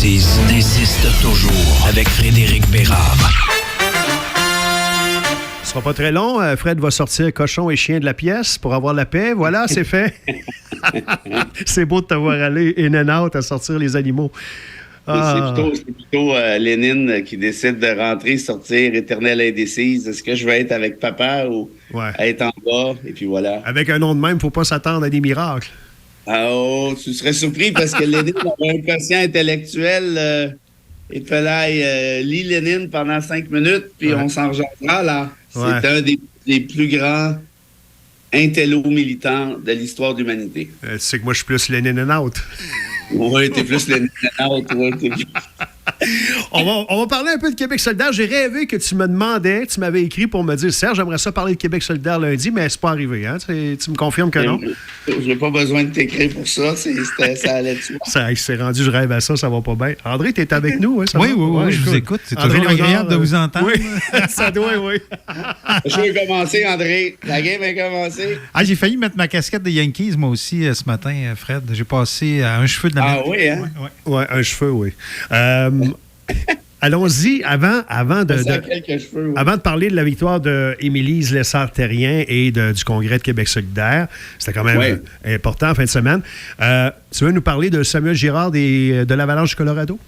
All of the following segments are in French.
l'indécise insiste toujours avec Frédéric Bérard. Ce sera pas très long. Fred va sortir cochon et chien de la pièce pour avoir la paix. Voilà, c'est fait. C'est beau de t'avoir allé in and out à sortir les animaux. C'est plutôt Lénine qui décide de rentrer, sortir, éternelle indécise. Est-ce que je vais être avec papa ou être en bas? Et puis voilà. Avec un nom de même, il ne faut pas s'attendre à des miracles. Tu serais surpris parce que Lénine avait un quotient intellectuel. Et puis là, lit Lénine pendant 5 minutes, puis on s'en rejoindra là. C'est un des plus grands intello militants de l'histoire de l'humanité. Tu sais que moi, je suis plus Lénine and out. Oui, t'es plus Lénine and out. On va parler un peu de Québec solidaire. J'ai rêvé que tu me demandais, tu m'avais écrit pour me dire, Serge, j'aimerais ça parler de Québec solidaire lundi, mais c'est pas arrivé. Hein? Tu me confirmes que non? Je n'ai pas besoin de t'écrire pour ça. Ça allait de soi. Ça s'est rendu, je rêve à ça va pas bien. André, t'es avec nous? Hein, oui, je vous écoute. C'est toujours agréable de vous entendre. Oui, ça doit, oui. Je vais commencer, André. La game a commencé. J'ai failli mettre ma casquette des Yankees, moi aussi, ce matin, Fred. J'ai passé à un cheveu de la Ah oui, hein? Oui, un cheveu, oui. Allons-y, avant de parler de la victoire d'Émilie Lessard-Terrien et du Congrès de Québec solidaire, c'était quand même important en fin de semaine. Tu veux nous parler de Samuel Girard de l'Avalanche du Colorado?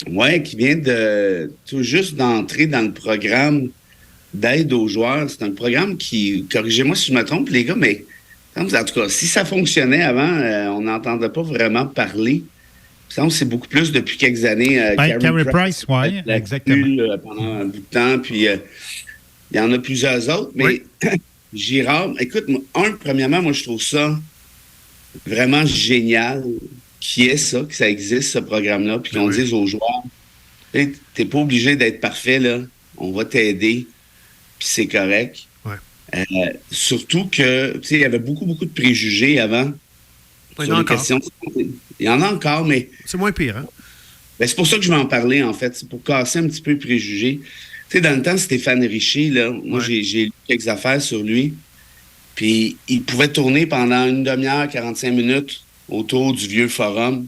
Oui, qui vient tout juste d'entrer dans le programme d'aide aux joueurs. C'est un programme qui, corrigez-moi si je me trompe, les gars, mais en tout cas, si ça fonctionnait avant, on n'entendait pas vraiment parler. C'est beaucoup plus depuis quelques années. Carey Price, oui, exactement. Pendant un bout de temps, puis il y en a plusieurs autres. Mais Girard, écoute, premièrement, moi, je trouve ça vraiment génial que ça existe, ce programme-là, puis qu'on dise aux joueurs, t'es pas obligé d'être parfait, là. On va t'aider, puis c'est correct. Surtout que, tu sais, il y avait beaucoup de préjugés avant. Sur les questions de santé. Il y en a encore, mais... C'est moins pire, hein? Ben, c'est pour ça que je vais en parler, en fait. C'est pour casser un petit peu les préjugés. Tu sais, dans le temps, Stéphane Richer, là, moi, j'ai lu quelques affaires sur lui. Puis, il pouvait tourner pendant une demi-heure, 45 minutes autour du vieux forum.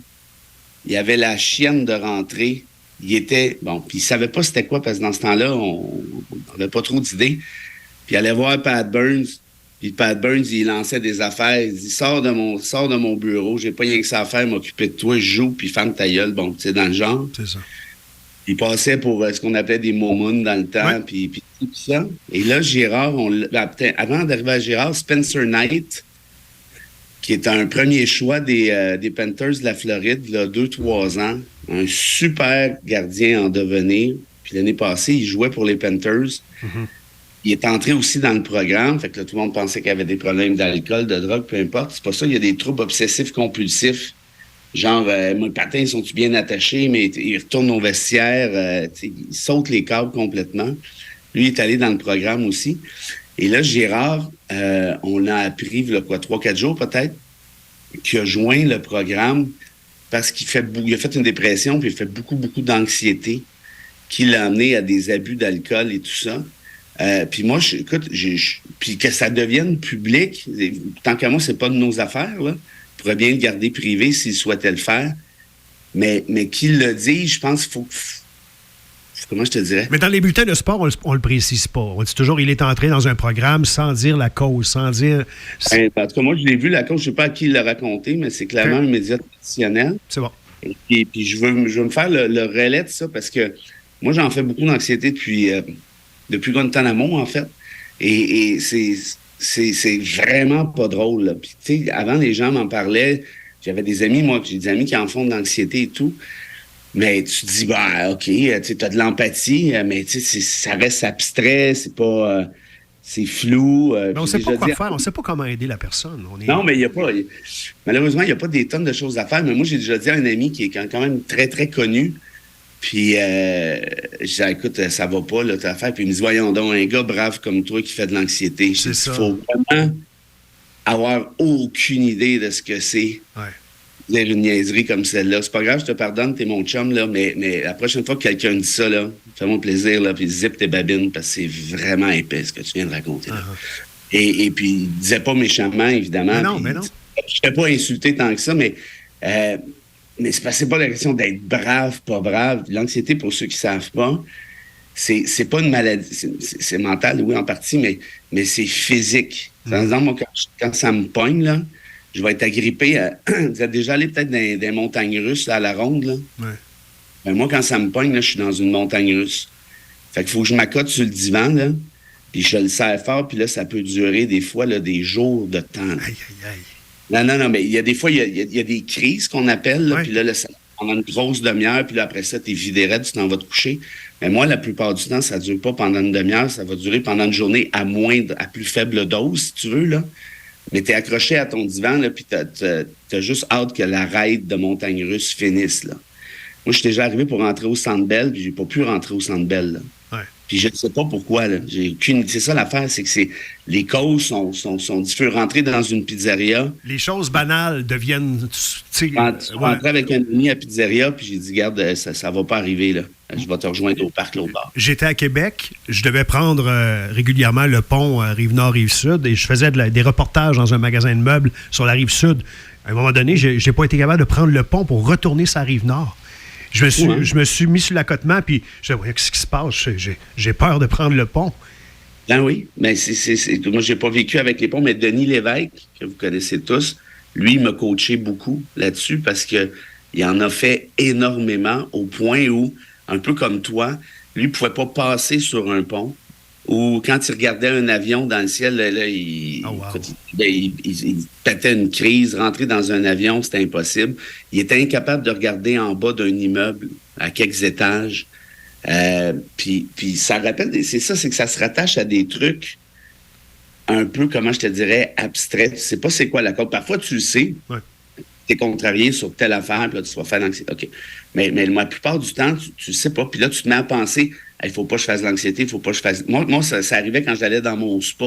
Il avait la chienne de rentrer. Il était... Bon, puis il savait pas c'était quoi, parce que dans ce temps-là, on n'avait pas trop d'idées. Puis il allait voir Pat Burns. Puis Pat Burns, il lançait des affaires. Il dit, sors de mon bureau, j'ai pas rien que ça à faire, m'occuper de toi, je joue, puis ferme ta gueule. Bon, tu sais, dans le genre. C'est ça. Il passait pour ce qu'on appelait des momounes dans le temps, puis tout ça. Et là, Girard, avant d'arriver à Girard, Spencer Knight, qui est un premier choix des Panthers de la Floride, il y a 2-3 ans, un super gardien en devenir. Puis l'année passée, il jouait pour les Panthers. Mm-hmm. Il est entré aussi dans le programme. Fait que là, tout le monde pensait qu'il y avait des problèmes d'alcool, de drogue, peu importe. C'est pas ça. Il y a des troubles obsessifs compulsifs. Genre, mes patins sont-ils bien attachés, mais il retourne au vestiaire. Il saute les câbles complètement. Lui, il est allé dans le programme aussi. Et là, Girard, on a appris, il y a 3-4 jours peut-être, qu'il a joint le programme parce qu'il a fait une dépression, puis il fait beaucoup d'anxiété qui l'a amené à des abus d'alcool et tout ça. Puis moi, puis que ça devienne public, tant qu'à moi, c'est pas de nos affaires, là. On pourrait bien le garder privé s'il souhaitait le faire. Mais qu'il le dise, je pense qu'il faut... Comment je te dirais? Mais dans les bulletins de sport, on le précise pas. On dit toujours il est entré dans un programme sans dire la cause, sans dire... En tout cas, moi, je l'ai vu, la cause, je sais pas à qui il l'a raconté, mais c'est clairement un média traditionnel. C'est bon. Et puis je veux me faire le relais de ça parce que moi, j'en fais beaucoup d'anxiété depuis Guantanamo, en fait. Et c'est vraiment pas drôle, là. Puis, tu sais, avant, les gens m'en parlaient. J'avais des amis, moi, j'ai des amis qui en font de l'anxiété et tout. Mais tu te dis, bah, OK, tu as de l'empathie, mais tu sais, ça reste abstrait, c'est pas... c'est flou. Mais on ne sait pas quoi faire, on ne sait pas comment aider la personne. Non, mais il n'y a pas... Malheureusement, il n'y a pas des tonnes de choses à faire. Mais moi, j'ai déjà dit à un ami qui est quand même très, très connu. Puis, je dis, écoute, ça va pas, là, ta affaire. Puis, il me dit, voyons donc, un gars brave comme toi qui fait de l'anxiété. C'est ça. Il faut vraiment avoir aucune idée de ce que c'est. Ouais. Dire une niaiserie comme celle-là. C'est pas grave, je te pardonne, t'es mon chum, là, mais la prochaine fois que quelqu'un dit ça, là, fais-moi plaisir, là, puis zip tes babines, parce que c'est vraiment épais ce que tu viens de raconter. Là. Et puis, il disait pas méchamment, évidemment. Mais non. Je ne t'ai pas insulté tant que ça, mais Mais c'est pas la question d'être brave, pas brave. L'anxiété, pour ceux qui savent pas, c'est pas une maladie. C'est mental, oui, en partie, mais c'est physique. Par exemple, moi, quand ça me pogne, là, je vais être agrippé. Vous êtes déjà allé peut-être dans des montagnes russes là, à la ronde, là? Ouais. Ben, moi, quand ça me pogne, là, je suis dans une montagne russe. Fait qu'il faut que je m'accote sur le divan, là, puis je le serre fort, puis là, ça peut durer des fois là, des jours de temps. Là. Aïe, aïe, aïe. Non, mais il y a des fois, il y a des crises qu'on appelle, là, Ouais. puis là, on a une grosse demi-heure, puis là, après ça, t'es vidé raide, tu t'en vas te coucher. Mais moi, la plupart du temps, ça ne dure pas pendant une demi-heure, ça va durer pendant une journée à plus faible dose, si tu veux, là. Mais t'es accroché à ton divan, là, puis t'as juste hâte que la raid de montagne russe finisse, là. Moi, je suis déjà arrivé pour rentrer au Centre Bell, puis j'ai pas pu rentrer au Centre Bell, là. Ouais. Puis je ne sais pas pourquoi, là. J'ai aucune... C'est ça l'affaire, c'est que les causes sont différentes. Rentrer dans une pizzeria... Les choses banales deviennent... Tu rentrais avec un ami à pizzeria, puis j'ai dit, regarde, ça va pas arriver, là. Je vais te rejoindre au parc, l'autre bord. J'étais à Québec, je devais prendre régulièrement le pont Rive-Nord, Rive-Sud, et je faisais des reportages dans un magasin de meubles sur la Rive-Sud. À un moment donné, j'ai pas été capable de prendre le pont pour retourner sur la Rive-Nord. Je me suis mis sur l'accotement, puis je disais, qu'est-ce qui se passe? J'ai peur de prendre le pont. Ben oui, mais moi, j'ai pas vécu avec les ponts, mais Denis Lévesque, que vous connaissez tous, lui, il m'a coaché beaucoup là-dessus parce que il en a fait énormément au point où, un peu comme toi, lui, il pouvait pas passer sur un pont ou quand il regardait un avion dans le ciel, là, il pétait une crise. Rentrer dans un avion, c'était impossible. Il était incapable de regarder en bas d'un immeuble à quelques étages. Puis ça rappelle, c'est que ça se rattache à des trucs un peu, comment je te dirais, abstraits. Tu sais pas c'est quoi la cause. Parfois, tu le sais. Ouais. Tu es contrarié sur telle affaire, puis là, tu vas faire l'anxiété. OK. Mais la plupart du temps, tu sais pas. Puis là, tu te mets à penser, il faut pas que je fasse de l'anxiété, il faut pas que je fasse... Moi ça arrivait quand j'allais dans mon spa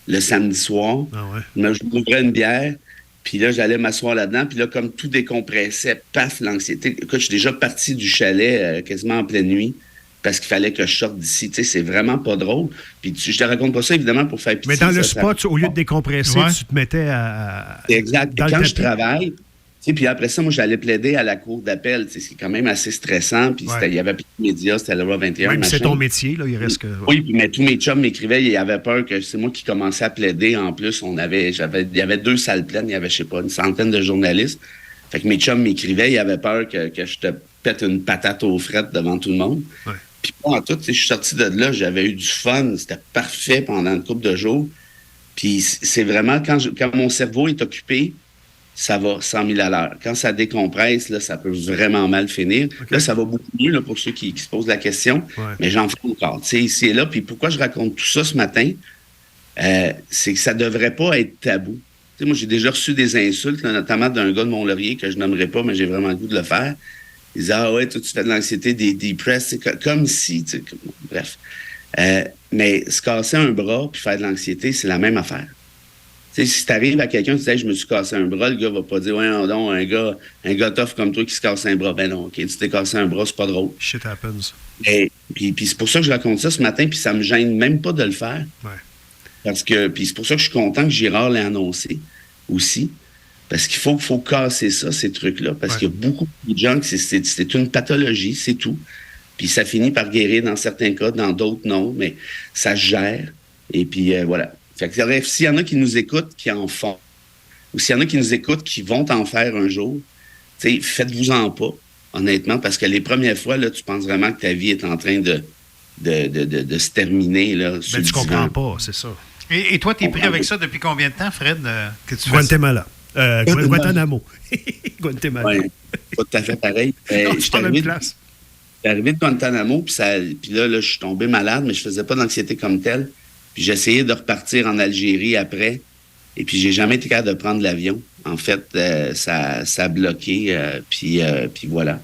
le samedi soir. Ah ouais. Je m'ouvrais une bière, puis là, j'allais m'asseoir là-dedans. Puis là, comme tout décompressait, paf, l'anxiété. Écoute, je suis déjà parti du chalet quasiment en pleine nuit parce qu'il fallait que je sorte d'ici. Tu sais, c'est vraiment pas drôle. Puis je te raconte pas ça, évidemment, pour faire pitié. Mais dans le spa, au lieu de décompresser, tu te mettais à... Exact. Et quand je travaille... Puis après ça, moi, j'allais plaider à la cour d'appel. C'est quand même assez stressant. Puis il y avait plus de médias, c'était la loi 21. Oui, c'est ton métier, là, il reste que... Oui, mais tous mes chums m'écrivaient, ils avaient peur que c'est moi qui commençais à plaider. En plus, il y avait 2 salles pleines, il y avait, je sais pas, une centaine de journalistes. Fait que mes chums m'écrivaient, ils avaient peur que je te pète une patate aux frettes devant tout le monde. Ouais. Puis moi, en tout, je suis sorti de là, j'avais eu du fun, c'était parfait pendant une couple de jours. Puis c'est vraiment, quand mon cerveau est occupé, ça va 100 000 à l'heure. Quand ça décompresse, là, ça peut vraiment mal finir. Okay. Là, ça va beaucoup mieux là, pour ceux qui se posent la question, mais j'en fais encore. Tu sais, ici et là. Puis pourquoi je raconte tout ça ce matin? C'est que ça ne devrait pas être tabou. Tu sais, moi, j'ai déjà reçu des insultes, là, notamment d'un gars de Mont-Laurier que je nommerai pas, mais j'ai vraiment le goût de le faire. Il disait, ah ouais, toi, tu fais de l'anxiété, des depress, comme si, tu sais, bref. Mais se casser un bras puis faire de l'anxiété, c'est la même affaire. T'sais, si t'arrives à quelqu'un, tu dis, je me suis cassé un bras, le gars va pas dire, ouais, non, un gars tough comme toi qui se casse un bras. Ben non, OK, tu t'es cassé un bras, c'est pas drôle. Shit happens. Puis c'est pour ça que je raconte ça ce matin, puis ça me gêne même pas de le faire. Ouais. Parce que, puis c'est pour ça que je suis content que Girard l'ait annoncé aussi. Parce qu'il faut casser ça, ces trucs-là. Parce qu'il y a beaucoup de gens que c'est une pathologie, c'est tout. Puis ça finit par guérir dans certains cas, dans d'autres non, mais ça se gère. Et puis voilà. Fait que s'il y en a qui nous écoutent, qui en font, ou s'il y en a qui nous écoutent, qui vont en faire un jour, faites-vous-en pas, honnêtement, parce que les premières fois, là, tu penses vraiment que ta vie est en train de se terminer. Là, ben, tu comprends pas, c'est ça. Et toi, tu es pris avec ça depuis combien de temps, Fred? Que tu Guatemala. Guantanamo. Guatemala. Oui, pas tout à fait pareil. Je suis arrivé de Guantanamo, puis là, je suis tombé malade, mais je faisais pas d'anxiété comme telle. Puis j'ai essayé de repartir en Algérie après, et puis j'ai jamais été capable de prendre l'avion. En fait, ça a bloqué, puis voilà.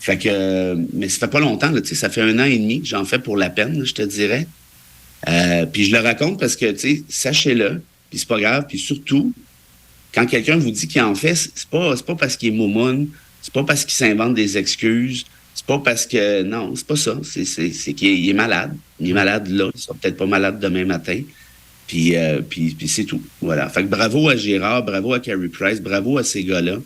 Fait que, mais ça fait pas longtemps, là, ça fait 1 an et demi que j'en fais pour la peine, là, je te dirais. Puis je le raconte parce que, sachez-le, puis c'est pas grave, puis surtout, quand quelqu'un vous dit qu'il en fait, c'est pas parce qu'il est moumoune, c'est pas parce qu'il s'invente des excuses, c'est pas parce que... Non, c'est pas ça. C'est qu'il est malade. Il est malade là. Il sera peut-être pas malade demain matin. Puis c'est tout. Voilà. Fait que bravo à Gérard, bravo à Carey Price, bravo à ces gars-là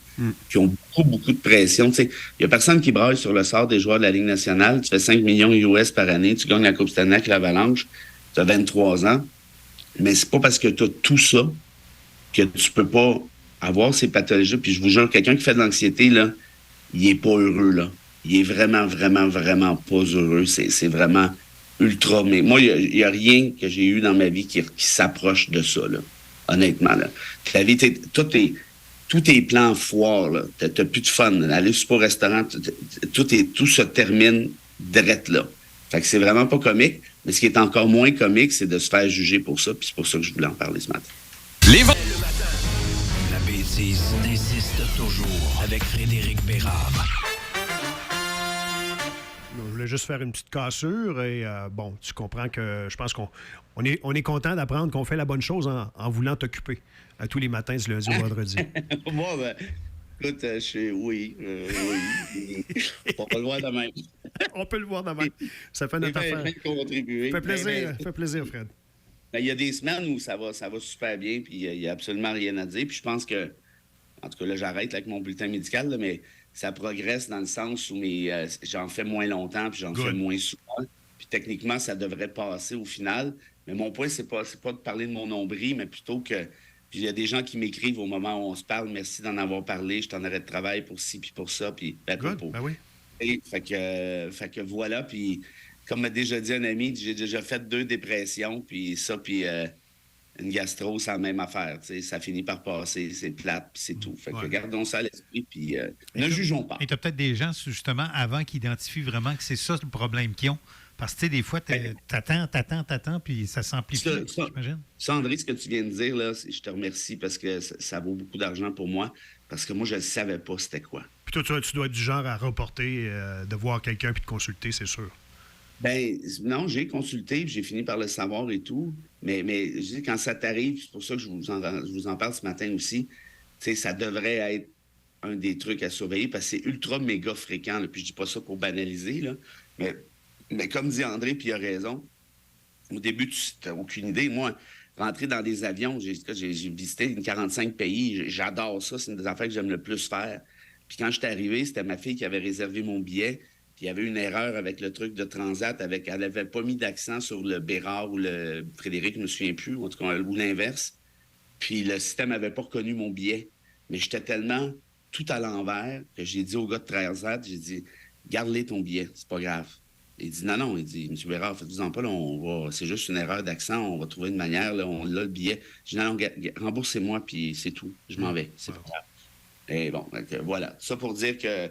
qui ont beaucoup, beaucoup de pression. Tu sais, il n'y a personne qui braille sur le sort des joueurs de la Ligue nationale. Tu fais 5 millions US par année, tu gagnes la Coupe Stanley avec l'Avalanche, tu as 23 ans. Mais c'est pas parce que tu as tout ça que tu peux pas avoir ces pathologies. Puis je vous jure, quelqu'un qui fait de l'anxiété, là, il est pas heureux, là. Il est vraiment, vraiment, vraiment pas heureux. C'est vraiment ultra. Mais moi, il y a rien que j'ai eu dans ma vie qui s'approche de ça, là. Honnêtement, là. Ta vie, tous tes plans foires, là. T'as plus de fun. Là. Aller super au restaurant, tout se termine drette là. Fait que c'est vraiment pas comique. Mais ce qui est encore moins comique, c'est de se faire juger pour ça. Puis c'est pour ça que je voulais en parler ce matin. La bêtise insiste toujours avec Frédéric Bérard. Je voulais juste faire une petite cassure et bon, tu comprends que je pense qu'on est content d'apprendre qu'on fait la bonne chose en voulant t'occuper tous les matins du lundi au vendredi. Moi, ben, écoute, oui. On peut le voir demain. On peut le voir demain. Ça fait notre affaire. Contribuer. Ça fait plaisir, Fred. Ben, il y a des semaines où ça va super bien, puis il n'y a absolument rien à dire. Puis je pense que, en tout cas, là, j'arrête avec mon bulletin médical, là, mais ça progresse dans le sens où j'en fais moins longtemps, puis j'en fais moins souvent. Puis techniquement, ça devrait passer au final. Mais mon point, c'est pas de parler de mon nombril, mais plutôt que... Puis il y a des gens qui m'écrivent au moment où on se parle, merci d'en avoir parlé, je t'en arrête de travail pour ci, puis pour ça, puis... Ben oui. Et, fait que voilà, puis comme m'a déjà dit un ami, j'ai déjà fait 2 dépressions, puis ça, puis une gastro, c'est la même affaire, tu sais, ça finit par passer, c'est plate, puis c'est tout. Fait que gardons ça à l'esprit, puis ne jugeons pas. Et tu as peut-être des gens, justement, avant qui identifient vraiment que c'est ça le problème qu'ils ont. Parce que, tu sais, des fois, t'attends, puis ça s'amplifie, j'imagine. Ça, André, ce que tu viens de dire, là, je te remercie parce que ça vaut beaucoup d'argent pour moi, parce que moi, je ne savais pas c'était quoi. Puis toi, tu dois être du genre à reporter, de voir quelqu'un puis de consulter, c'est sûr. Ben non, j'ai consulté, puis j'ai fini par le savoir et tout. Mais je dis, quand ça t'arrive, c'est pour ça que je vous en parle ce matin aussi, tu sais, ça devrait être un des trucs à surveiller parce que c'est ultra méga fréquent. Là, puis je dis pas ça pour banaliser, là, mais comme dit André, puis il a raison, au début, tu n'as aucune idée. Moi, rentrer dans des avions, j'ai visité 45 pays, j'adore ça, c'est une des affaires que j'aime le plus faire. Puis quand je suis arrivé, c'était ma fille qui avait réservé mon billet. Puis il y avait une erreur avec le truc de Transat. Elle n'avait pas mis d'accent sur le Bérard ou le Frédéric, je ne me souviens plus, en tout cas, ou l'inverse. Puis le système n'avait pas reconnu mon billet. Mais j'étais tellement tout à l'envers que j'ai dit au gars de Transat, j'ai dit, garde-les ton billet, c'est pas grave. Il dit, non, il dit, M. Bérard, faites-vous-en pas, là, c'est juste une erreur d'accent, on va trouver une manière, là, on a le billet. J'ai dit, non, remboursez-moi, puis c'est tout, je m'en vais, c'est pas grave. Et bon, donc, voilà, ça pour dire que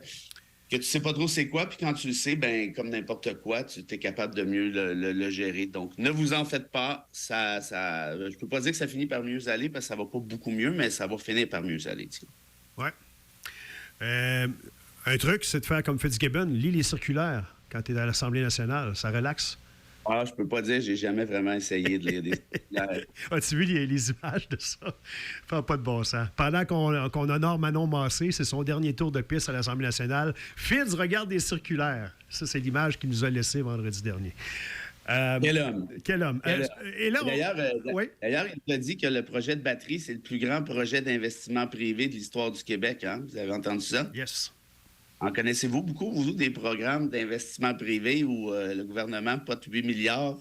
tu sais pas trop c'est quoi, puis quand tu le sais, ben comme n'importe quoi, tu es capable de mieux le gérer. Donc, ne vous en faites pas, je peux pas dire que ça finit par mieux aller, parce que ça va pas beaucoup mieux, mais ça va finir par mieux aller. Oui. Un truc, c'est de faire comme Fitzgibbon, lis les circulaires quand tu es à l'Assemblée nationale, ça relaxe. Ah, je peux pas dire, j'ai jamais vraiment essayé de lire des circulaires. As-tu vu les images de ça? Ça fait pas de bon sens. Pendant qu'on honore Manon Massé, c'est son dernier tour de piste à l'Assemblée nationale, Fitz regarde des circulaires. Ça, c'est l'image qu'il nous a laissée vendredi dernier. Quel homme. Quel homme. Et là, D'ailleurs, il t'a dit que le projet de batterie, c'est le plus grand projet d'investissement privé de l'histoire du Québec. Hein? Vous avez entendu ça? Yes. En connaissez-vous beaucoup, vous, des programmes d'investissement privé où le gouvernement pote 8 milliards?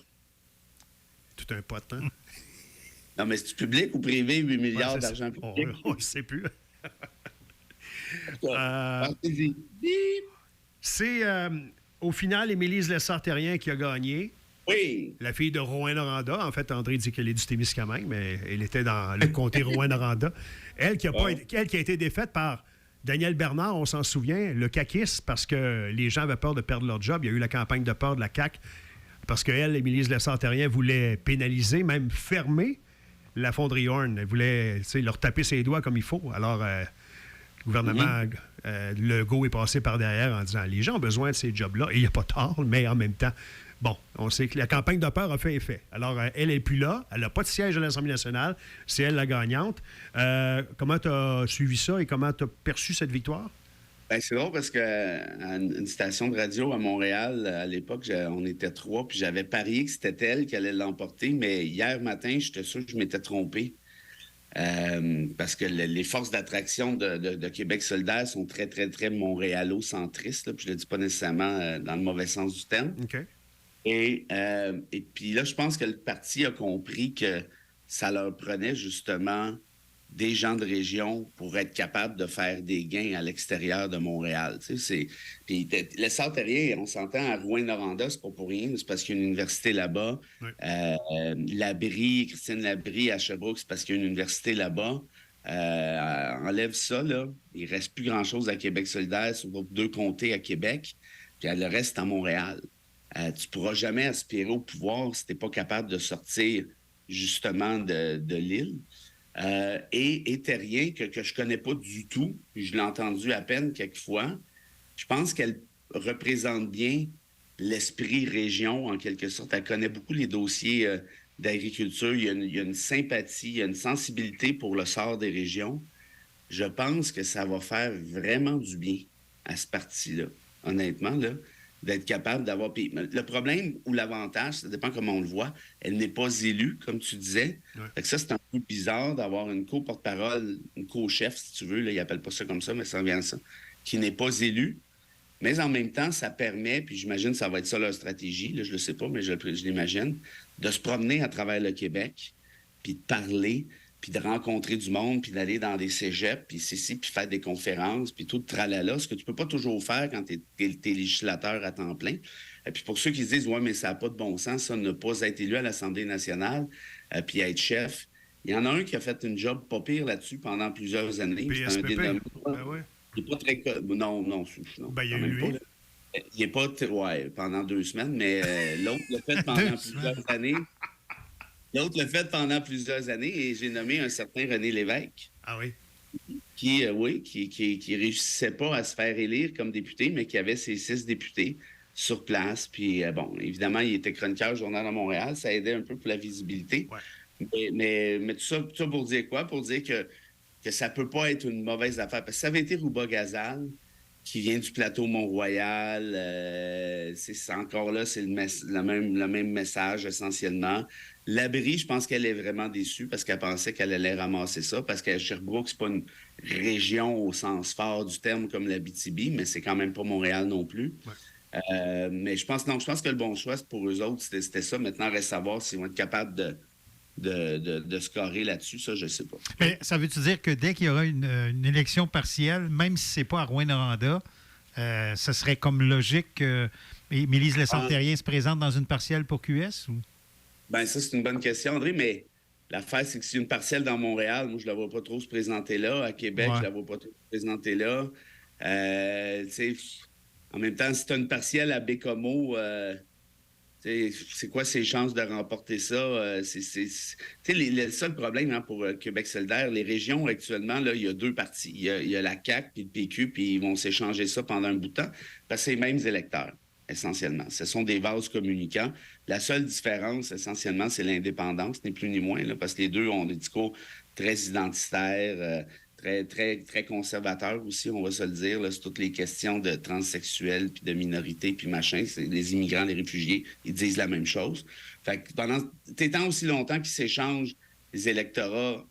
Tout un pote, hein? Non, mais c'est-tu public ou privé, 8 milliards d'argent public? On ne sait plus. C'est, au final, Émilise Lessard-Terrien qui a gagné. Oui. La fille de Rouyn-Noranda. En fait, André dit qu'elle est du Témiscamingue, mais elle était dans le comté Rouyn-Noranda. Elle qui a été défaite par Daniel Bernard, on s'en souvient, le caquiste, parce que les gens avaient peur de perdre leur job. Il y a eu la campagne de peur de la CAQ, parce qu'elle, Émilise Lessard-Terrien, voulait pénaliser, même fermer la fonderie Horn. Elle voulait leur taper ses doigts comme il faut. Alors, le gouvernement Legault est passé par derrière en disant « Les gens ont besoin de ces jobs-là. » Et il n'y a pas tort, mais en même temps, bon, on sait que la campagne de peur a fait effet. Alors, elle n'est plus là. Elle n'a pas de siège à l'Assemblée nationale. C'est elle la gagnante. Comment tu as suivi ça et comment tu as perçu cette victoire? Ben, c'est drôle parce que à une station de radio à Montréal, à l'époque, on était 3, puis j'avais parié que c'était elle qui allait l'emporter, mais hier matin, j'étais sûr que je m'étais trompé. Parce que les forces d'attraction de Québec solidaire sont très, très, très montréalo-centristes, là, puis je le dis pas nécessairement dans le mauvais sens du terme. OK. Et puis là, je pense que le parti a compris que ça leur prenait justement des gens de région pour être capable de faire des gains à l'extérieur de Montréal. Tu sais, puis l'essor terrien, on s'entend à Rouyn-Noranda, c'est pas pour rien, c'est parce qu'il y a une université là-bas. Oui. Christine Labrie à Sherbrooke, c'est parce qu'il y a une université là-bas. Enlève ça, là, il reste plus grand-chose à Québec solidaire, sur 2 comtés à Québec, puis le reste à Montréal. Tu pourras jamais aspirer au pouvoir si t'es pas capable de sortir justement de l'île. Et Terrien, que je connais pas du tout, je l'ai entendu à peine quelques fois, je pense qu'elle représente bien l'esprit région, en quelque sorte. Elle connaît beaucoup les dossiers d'agriculture. Il y a une sympathie, il y a une sensibilité pour le sort des régions. Je pense que ça va faire vraiment du bien à ce parti-là, honnêtement, là, d'être capable d'avoir... Puis le problème ou l'avantage, ça dépend comment on le voit, elle n'est pas élue, comme tu disais. Ouais. Fait que ça, c'est un peu bizarre d'avoir une co-porte-parole, une co-chef, si tu veux, là, ils n'appellent pas ça comme ça, mais ça revient à ça, qui n'est pas élue. Mais en même temps, ça permet, puis j'imagine que ça va être ça leur stratégie, là, je le sais pas, mais je l'imagine, de se promener à travers le Québec, puis de parler, puis de rencontrer du monde, puis d'aller dans des cégeps, puis puis faire des conférences, puis tout le tralala, ce que tu peux pas toujours faire quand t'es législateur à temps plein. Et puis pour ceux qui se disent « Ouais, mais ça n'a pas de bon sens, ça, ne pas être élu à l'Assemblée nationale, puis être chef », il y en a un qui a fait une job pas pire là-dessus pendant plusieurs années. PSPP. C'est un dénommé. Ben ouais. Il n'est pas très... Non. Ben, il y a eu lui. Pas. Il n'est pas... Ouais, pendant 2 semaines, mais l'autre l'a fait pendant plusieurs années. L'autre l'a fait pendant plusieurs années et j'ai nommé un certain René Lévesque. Ah oui? Qui réussissait pas à se faire élire comme député, mais qui avait ses 6 députés sur place. Puis, bon, évidemment, il était chroniqueur au Journal de Montréal. Ça aidait un peu pour la visibilité. Ouais. Mais tout ça pour dire quoi? Pour dire que ça peut pas être une mauvaise affaire. Parce que ça avait été Rouba Gazal, qui vient du plateau Mont-Royal. C'est encore là, c'est le même message essentiellement. Labrie, je pense qu'elle est vraiment déçue parce qu'elle pensait qu'elle allait ramasser ça, parce que Sherbrooke, c'est pas une région au sens fort du terme comme l'Abitibi, mais c'est quand même pas Montréal non plus. Ouais. Mais je pense que le bon choix pour eux autres, c'était ça. Maintenant, reste à savoir s'ils vont être capables de scorer là-dessus, ça, je sais pas. Mais ça veut-tu dire que dès qu'il y aura une élection partielle, même si c'est pas à Rouyn-Noranda, ce serait comme logique que Mélise Lessard-Terrien se présente dans une partielle pour QS? Ou? Ben ça, c'est une bonne question, André, mais l'affaire, c'est que si une partielle dans Montréal, moi, je la vois pas trop se présenter là. À Québec, je la vois pas trop se présenter là. En même temps, si tu as une partielle à Bécomo, c'est quoi ses chances de remporter ça? C'est le seul problème pour Québec solidaire. Les régions, actuellement, là, il y a 2 partis. Il y a la CAQ puis le PQ, puis ils vont s'échanger ça pendant un bout de temps, parce que c'est les mêmes électeurs, essentiellement. Ce sont des vases communicants. La seule différence, essentiellement, c'est l'indépendance, ni plus ni moins, là, parce que les deux ont des discours très identitaires, très, très, très conservateurs aussi, on va se le dire, là, sur toutes les questions de transsexuels, puis de minorités, puis machin. C'est les immigrants, les réfugiés, ils disent la même chose. Fait que pendant tant aussi longtemps qu'ils s'échangent les électorats,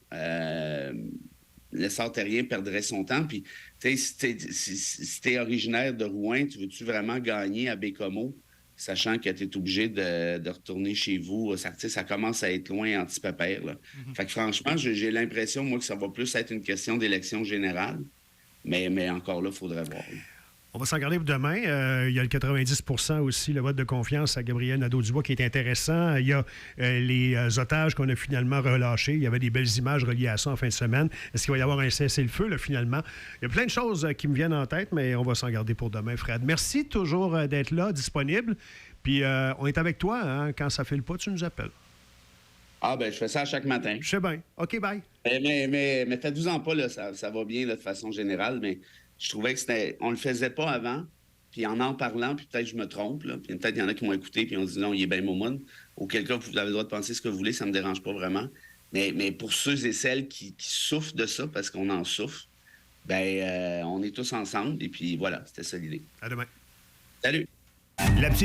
Lessard Terrien perdrait son temps. Puis, si t'es originaire de Rouen, tu veux-tu vraiment gagner à Bécomo, sachant que tu es obligé de retourner chez vous? Ça commence à être loin anti-pépère. Mm-hmm. Fait que franchement, j'ai l'impression, moi, que ça va plus être une question d'élection générale. Mais encore là, il faudrait voir. On va s'en garder pour demain. Il y a le 90 aussi, le vote de confiance à Gabriel Nadeau-Dubois qui est intéressant. Il y a les otages qu'on a finalement relâchés. Il y avait des belles images reliées à ça en fin de semaine. Est-ce qu'il va y avoir un cessez-le-feu, là, finalement? Il y a plein de choses qui me viennent en tête, mais on va s'en garder pour demain, Fred. Merci toujours d'être là, disponible. Puis on est avec toi. Hein? Quand ça file pas, tu nous appelles. Ah, ben je fais ça à chaque matin. Je sais bien. OK, bye. Mais faites-vous-en pas, là, ça va bien là, de façon générale, mais je trouvais que on le faisait pas avant, puis en parlant, puis peut-être je me trompe, là, puis peut-être il y en a qui m'ont écouté, puis on dit non, il est bien momoun. Auquel cas, vous avez le droit de penser ce que vous voulez, ça me dérange pas vraiment. Mais pour ceux et celles qui souffrent de ça, parce qu'on en souffre, ben on est tous ensemble. Et puis voilà, c'était ça l'idée. À demain. Salut. La petite